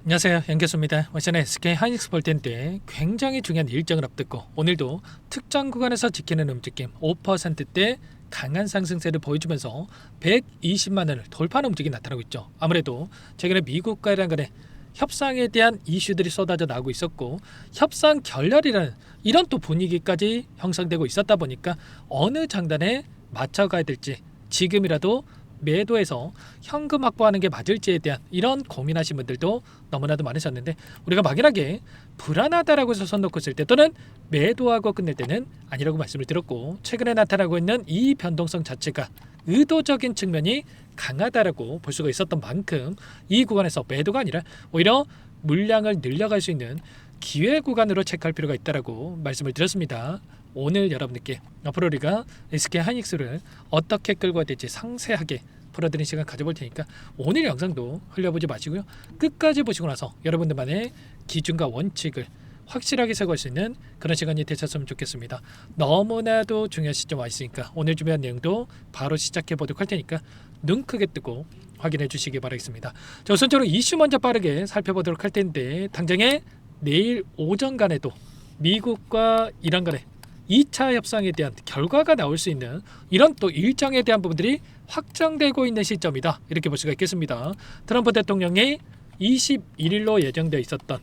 안녕하세요, 연결소입니다. 오늘 SK 하이닉스 볼 텐데 굉장히 중요한 일정을 앞두고 오늘도 특정 구간에서 지키는 움직임 5%대 강한 상승세를 보여주면서 120만원을 돌파하는 움직임이 나타나고 있죠. 아무래도 최근에 미국과 이란 간의 협상에 대한 이슈들이 쏟아져 나오고 있었고 협상 결렬이라는 이런 또 분위기까지 형성되고 있었다 보니까 어느 장단에 맞춰가야 될지 지금이라도 매도해서 현금 확보하는 게 맞을지에 대한 이런 고민하신 분들도 너무나도 많으셨는데, 우리가 막연하게 불안하다라고 해서 손 놓고 있을 때 또는 매도하고 끝낼 때는 아니라고 말씀을 드렸고, 최근에 나타나고 있는 이 변동성 자체가 의도적인 측면이 강하다라고 볼 수가 있었던 만큼 이 구간에서 매도가 아니라 오히려 물량을 늘려갈 수 있는 기회 구간으로 체크할 필요가 있다라고 말씀을 드렸습니다. 오늘 여러분들께 앞으로 우리가 SK 하이닉스를 어떻게 끌고 가야 될지 상세하게 풀어드리는 시간 가져볼 테니까 오늘 영상도 흘려보지 마시고요, 끝까지 보시고 나서 여러분들만의 기준과 원칙을 확실하게 세워갈 수 있는 그런 시간이 되셨으면 좋겠습니다. 너무나도 중요한 시점 와 있으니까 오늘 준비한 내용도 바로 시작해 보도록 할 테니까 눈 크게 뜨고 확인해 주시기 바라겠습니다. 자, 우선적으로 이슈 먼저 빠르게 살펴보도록 할 텐데, 당장에 내일 오전간에도 미국과 이란 간의 2차 협상에 대한 결과가 나올 수 있는 이런 또 일정에 대한 부분들이 확정되고 있는 시점이다, 이렇게 볼 수가 있겠습니다. 트럼프 대통령이 21일로 예정되어 있었던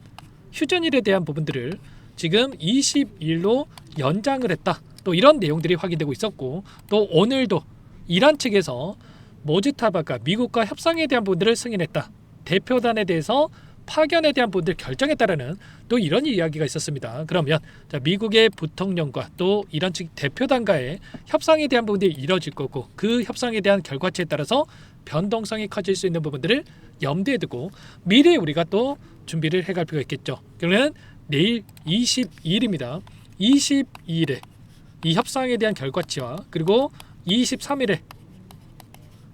휴전일에 대한 부분들을 지금 20일로 연장을 했다, 또 이런 내용들이 확인되고 있었고, 또 오늘도 이란 측에서 모즈타바가 미국과 협상에 대한 부분들을 승인했다, 대표단에 대해서 파견에 대한 부분들 결정했다라는 또 이런 이야기가 있었습니다. 그러면 자, 미국의 부통령과 또 이란 측 대표단과의 협상에 대한 부분들이 이뤄질 거고, 그 협상에 대한 결과치에 따라서 변동성이 커질 수 있는 부분들을 염두에 두고 미리 우리가 또 준비를 해갈 필요가 있겠죠. 그러면 내일 22일입니다. 22일에 이 협상에 대한 결과치와 그리고 23일에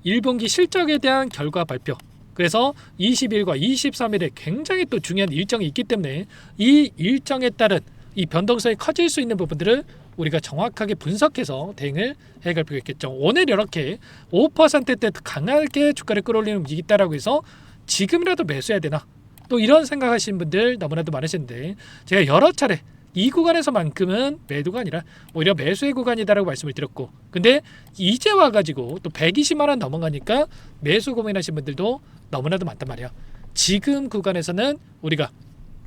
1분기 실적에 대한 결과 발표, 그래서 20일과 23일에 굉장히 또 중요한 일정이 있기 때문에 이 일정에 따른 이 변동성이 커질 수 있는 부분들을 우리가 정확하게 분석해서 대응을 해갈 필요가 있겠죠. 오늘 이렇게 5%대 강하게 주가를 끌어올리는 움직임이 있다라고 해서 지금이라도 매수해야 되나, 또 이런 생각하시는 분들 너무나도 많으신데, 제가 여러 차례 이 구간에서만큼은 매도가 아니라 오히려 매수의 구간이다라고 말씀을 드렸고, 근데 이제 와가지고 또 120만원 넘어가니까 매수 고민하신 분들도 너무나도 많단 말이야. 지금 구간에서는 우리가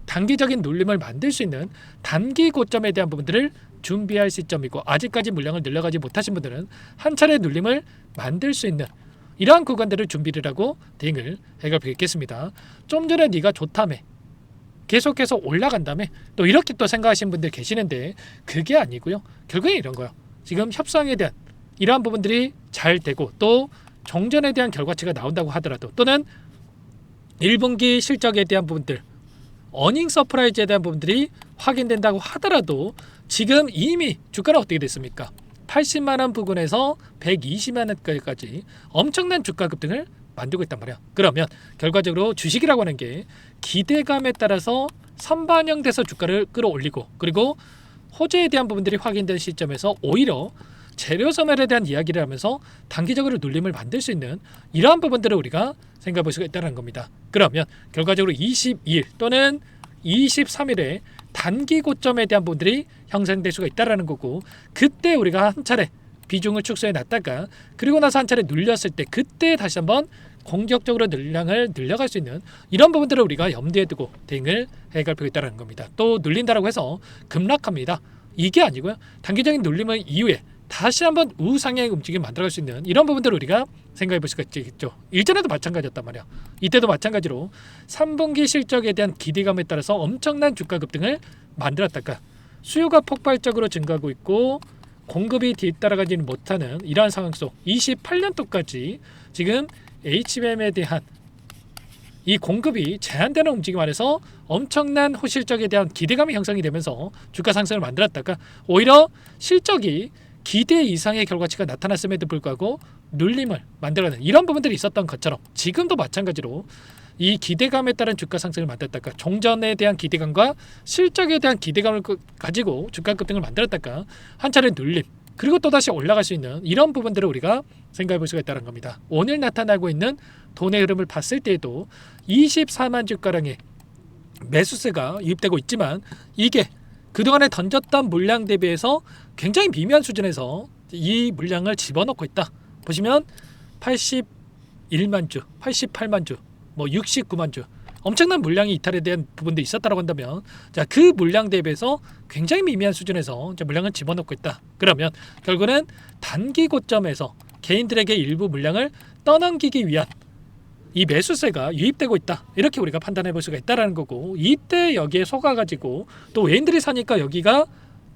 단기적인 눌림을 만들 수 있는 단기 고점에 대한 부분들을 준비할 시점이고, 아직까지 물량을 늘려가지 못하신 분들은 한 차례 눌림을 만들 수 있는 이러한 구간들을 준비를 하고 대응을 해갈 필요가 있겠습니다. 좀 전에 네가 좋다며 계속해서 올라간다며 또 이렇게 또 생각하시는 분들 계시는데, 그게 아니고요. 결국에 이런 거예요. 지금 협상에 대한 이러한 부분들이 잘 되고, 또 종전에 대한 결과치가 나온다고 하더라도, 또는 1분기 실적에 대한 부분들, 어닝 서프라이즈에 대한 부분들이 확인된다고 하더라도 지금 이미 주가는 어떻게 됐습니까? 80만원 부근에서 120만원까지 엄청난 주가 급등을 만들고 있단 말이야. 그러면 결과적으로 주식이라고 하는 게 기대감에 따라서 선반영돼서 주가를 끌어올리고, 그리고 호재에 대한 부분들이 확인된 시점에서 오히려 재료 소멸에 대한 이야기를 하면서 단기적으로 눌림을 만들 수 있는 이러한 부분들을 우리가 생각해 볼 수가 있다는 겁니다. 그러면 결과적으로 22일 또는 23일에 단기 고점에 대한 부분들이 형성될 수가 있다는 거고, 그때 우리가 한 차례 비중을 축소해 놨다가 그리고 나서 한 차례 눌렸을 때 그때 다시 한번 공격적으로 물량을 늘려갈 수 있는 이런 부분들을 우리가 염두에 두고 대응을 해갈 필요가 있다는 겁니다. 또 눌린다라고 해서 급락합니다, 이게 아니고요. 단기적인 눌림은 이후에 다시 한번 우상향의 움직임을 만들어갈 수 있는 이런 부분들을 우리가 생각해 볼 수가 있겠죠. 일전에도 마찬가지였단 말이야. 이때도 마찬가지로 3분기 실적에 대한 기대감에 따라서 엄청난 주가 급등을 만들었다가 수요가 폭발적으로 증가하고 있고 공급이 뒤따라가지 못하는 이러한 상황 속 28년도까지 지금 HBM에 대한 이 공급이 제한되는 움직임 안에서 엄청난 호실적에 대한 기대감이 형성이 되면서 주가 상승을 만들었다가 오히려 실적이 기대 이상의 결과치가 나타났음에도 불구하고 눌림을 만들어내는 이런 부분들이 있었던 것처럼 지금도 마찬가지로 이 기대감에 따른 주가 상승을 만들었다가 종전에 대한 기대감과 실적에 대한 기대감을 가지고 주가 급등을 만들었다가 한 차례 눌림, 그리고 또다시 올라갈 수 있는 이런 부분들을 우리가 생각해 볼 수가 있다는 겁니다. 오늘 나타나고 있는 돈의 흐름을 봤을 때에도 24만 주가량의 매수세가 유입되고 있지만 이게 그동안에 던졌던 물량 대비해서 굉장히 미미한 수준에서 이 물량을 집어넣고 있다. 보시면 81만 주, 88만 주, 뭐 69만 주 엄청난 물량이 이탈에 대한 부분도 있었다고 한다면 그 물량 대비해서 굉장히 미미한 수준에서 물량을 집어넣고 있다. 그러면 결국은 단기 고점에서 개인들에게 일부 물량을 떠넘기기 위한 이 매수세가 유입되고 있다. 이렇게 우리가 판단해 볼 수가 있다라는 거고, 이때 여기에 속아가지고 또 외인들이 사니까 여기가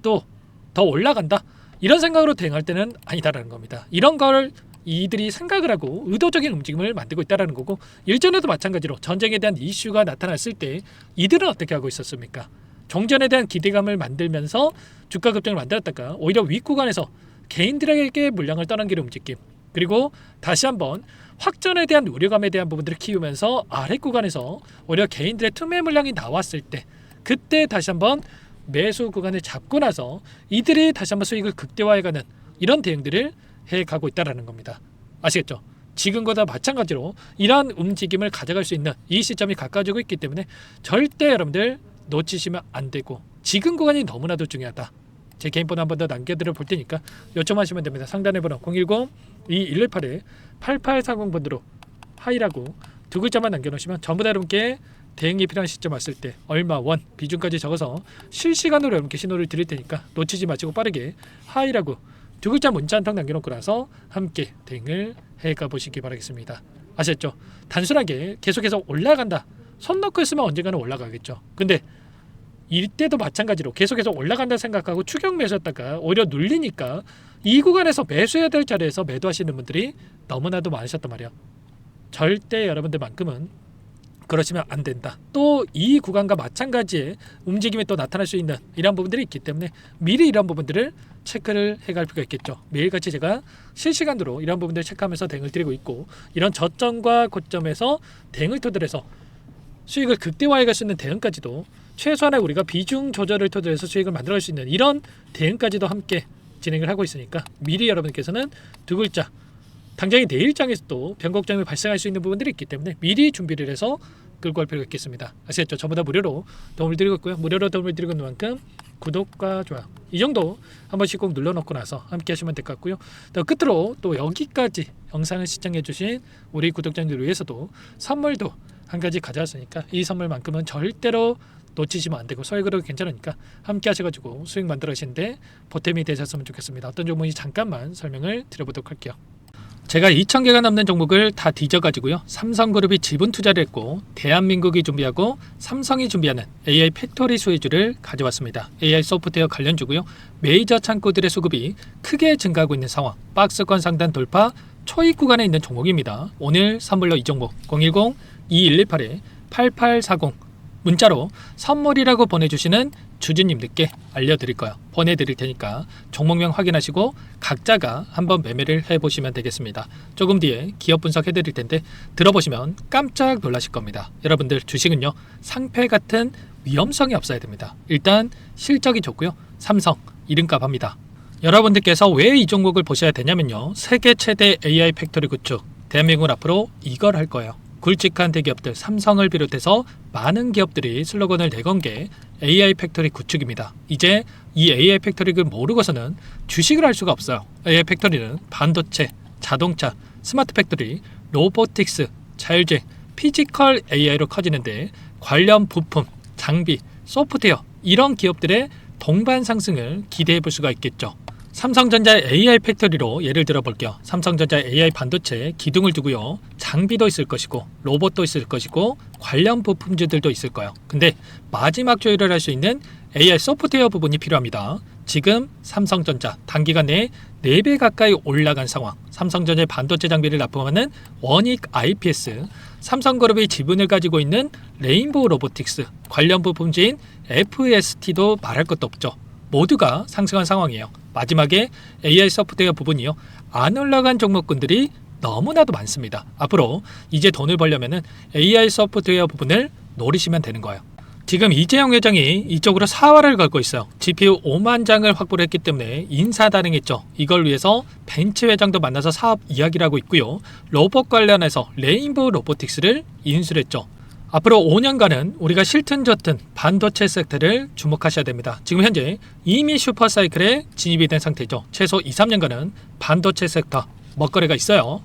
또 더 올라간다. 이런 생각으로 대응할 때는 아니다라는 겁니다. 이런 걸 이들이 생각을 하고 의도적인 움직임을 만들고 있다는 거고, 일전에도 마찬가지로 전쟁에 대한 이슈가 나타났을 때 이들은 어떻게 하고 있었습니까? 종전에 대한 기대감을 만들면서 주가 급등을 만들었다가 오히려 윗구간에서 개인들에게 물량을 떠넘기는 움직임, 그리고 다시 한번 확전에 대한 우려감에 대한 부분들을 키우면서 아래 구간에서 오히려 개인들의 투매 물량이 나왔을 때 그때 다시 한번 매수 구간을 잡고 나서 이들이 다시 한번 수익을 극대화해가는 이런 대응들을 해가고 있다는 겁니다. 아시겠죠? 지금과 마찬가지로 이러한 움직임을 가져갈 수 있는 이 시점이 가까워지고 있기 때문에 절대 여러분들 놓치시면 안 되고, 지금 구간이 너무나도 중요하다. 제 개인 번호 한 번 더 남겨드려 볼 테니까 요청하시면 됩니다. 상단에 번호 010-2118-8840번으로 하이라고 두 글자만 남겨놓으시면 전부 다 여러분께 대응이 필요한 시점 왔을 때 얼마 원 비중까지 적어서 실시간으로 여러분께 신호를 드릴 테니까 놓치지 마시고 빠르게 하이라고 두 글자 문자 한 통 남겨놓고 나서 함께 대응을 해가 보시기 바라겠습니다. 아셨죠? 단순하게 계속해서 올라간다, 손 놓고 있으면 언젠가는 올라가겠죠. 근데 이때도 마찬가지로 계속해서 올라간다 생각하고 추격 매수했다가 오히려 눌리니까 이 구간에서 매수해야 될 자리에서 매도하시는 분들이 너무나도 많으셨단 말이야. 절대 여러분들만큼은 그러시면 안 된다. 또 이 구간과 마찬가지의 움직임이 또 나타날 수 있는 이런 부분들이 있기 때문에 미리 이런 부분들을 체크를 해갈 필요가 있겠죠. 매일같이 제가 실시간으로 이런 부분들을 체크하면서 대응을 드리고 있고, 이런 저점과 고점에서 대응을 토대로 해서 수익을 극대화해갈 수 있는 대응까지도, 최소한의 우리가 비중 조절을 토대로 해서 수익을 만들어갈 수 있는 이런 대응까지도 함께 진행을 하고 있으니까 미리 여러분께서는 두 글자, 당장에 내일장에서도 변곡점이 발생할 수 있는 부분들이 있기 때문에 미리 준비를 해서 끌고 갈 필요가 있겠습니다. 아시겠죠? 전부 다 무료로 도움을 드리고 있고요. 무료로 도움을 드리고 있는 만큼 구독과 좋아요 이 정도 한 번씩 꼭 눌러놓고 나서 함께 하시면 될 것 같고요. 또 끝으로 또 여기까지 영상을 시청해 주신 우리 구독자님들 위해서도 선물도 한 가지 가져왔으니까 이 선물만큼은 절대로 놓치시면 안 되고, 소액으로 괜찮으니까 함께 하셔가지고 수익 만들어 가시는데 보탬이 되셨으면 좋겠습니다. 어떤 종목인지 잠깐만 설명을 드려보도록 할게요. 제가 2,000개가 넘는 종목을 다 뒤져가지고요, 삼성그룹이 지분 투자를 했고 대한민국이 준비하고 삼성이 준비하는 AI 팩토리 수혜주를 가져왔습니다. AI 소프트웨어 관련주고요. 메이저 창고들의 수급이 크게 증가하고 있는 상황, 박스권 상단 돌파 초입 구간에 있는 종목입니다. 오늘 선물로 이 종목 010-2118-8840 문자로 선물이라고 보내주시는 주주님들께 알려드릴 거예요. 보내드릴 테니까 종목명 확인하시고 각자가 한번 매매를 해보시면 되겠습니다. 조금 뒤에 기업 분석해드릴 텐데 들어보시면 깜짝 놀라실 겁니다. 여러분들 주식은요, 상패 같은 위험성이 없어야 됩니다. 일단 실적이 좋고요, 삼성 이름값 합니다. 여러분들께서 왜 이 종목을 보셔야 되냐면요, 세계 최대 AI 팩토리 구축, 대한민국은 앞으로 이걸 할 거예요. 굵직한 대기업들 삼성을 비롯해서 많은 기업들이 슬로건을 내건 게 AI 팩토리 구축입니다. 이제 이 AI 팩토리를 모르고서는 주식을 할 수가 없어요. AI 팩토리는 반도체, 자동차, 스마트 팩토리, 로보틱스, 자율주행, 피지컬 AI로 커지는데 관련 부품, 장비, 소프트웨어 이런 기업들의 동반 상승을 기대해 볼 수가 있겠죠. 삼성전자의 AI 팩토리로 예를 들어 볼게요. 삼성전자의 AI 반도체에 기둥을 두고요, 장비도 있을 것이고 로봇도 있을 것이고 관련 부품주들도 있을 거예요. 근데 마지막 조율을 할 수 있는 AI 소프트웨어 부분이 필요합니다. 지금 삼성전자 단기간 내에 4배 가까이 올라간 상황, 삼성전자의 반도체 장비를 납품하는 원익 IPS, 삼성그룹이 지분을 가지고 있는 레인보우 로보틱스, 관련 부품주인 FST도 말할 것도 없죠. 모두가 상승한 상황이에요. 마지막에 AI 소프트웨어 부분이요, 안 올라간 종목군들이 너무나도 많습니다. 앞으로 이제 돈을 벌려면 AI 소프트웨어 부분을 노리시면 되는 거예요. 지금 이재용 회장이 이쪽으로 사활을 걸고 있어요. GPU 5만 장을 확보를 했기 때문에 인사단행했죠. 이걸 위해서 벤츠 회장도 만나서 사업 이야기를 하고 있고요. 로봇 관련해서 레인보우 로보틱스를 인수를 했죠. 앞으로 5년간은 우리가 싫든 좋든 반도체 섹터를 주목하셔야 됩니다. 지금 현재 이미 슈퍼사이클에 진입이 된 상태죠. 최소 2, 3년간은 반도체 섹터 먹거리가 있어요.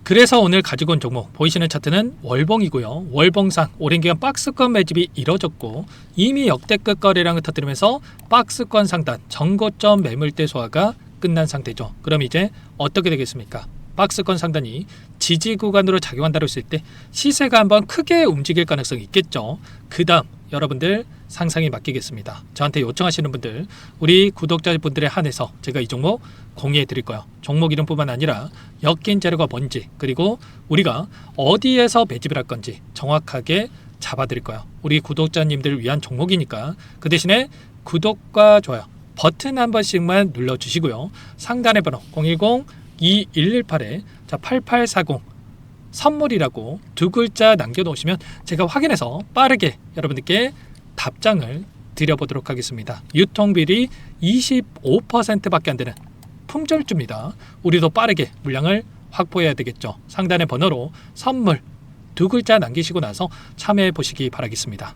그래서 오늘 가지고 온 종목 보이시는 차트는 월봉이고요. 월봉상 오랜 기간 박스권 매집이 이뤄졌고 이미 역대급 거래량을 터뜨리면서 박스권 상단 전고점 매물대 소화가 끝난 상태죠. 그럼 이제 어떻게 되겠습니까? 박스권 상단이 지지 구간으로 작용한다고 했을 때 시세가 한번 크게 움직일 가능성이 있겠죠. 그 다음 여러분들 상상에 맡기겠습니다. 저한테 요청하시는 분들, 우리 구독자분들에 한해서 제가 이 종목 공유해 드릴 거예요. 종목 이름뿐만 아니라 엮인 재료가 뭔지, 그리고 우리가 어디에서 매집을 할 건지 정확하게 잡아 드릴 거예요. 우리 구독자님들을 위한 종목이니까 그 대신에 구독과 좋아요 버튼 한 번씩만 눌러주시고요. 상단의 번호 010-2118에 8840 선물이라고 두 글자 남겨놓으시면 제가 확인해서 빠르게 여러분들께 답장을 드려보도록 하겠습니다. 유통비리 25%밖에 안 되는 품절주입니다. 우리도 빠르게 물량을 확보해야 되겠죠. 상단의 번호로 선물 두 글자 남기시고 나서 참여해 보시기 바라겠습니다.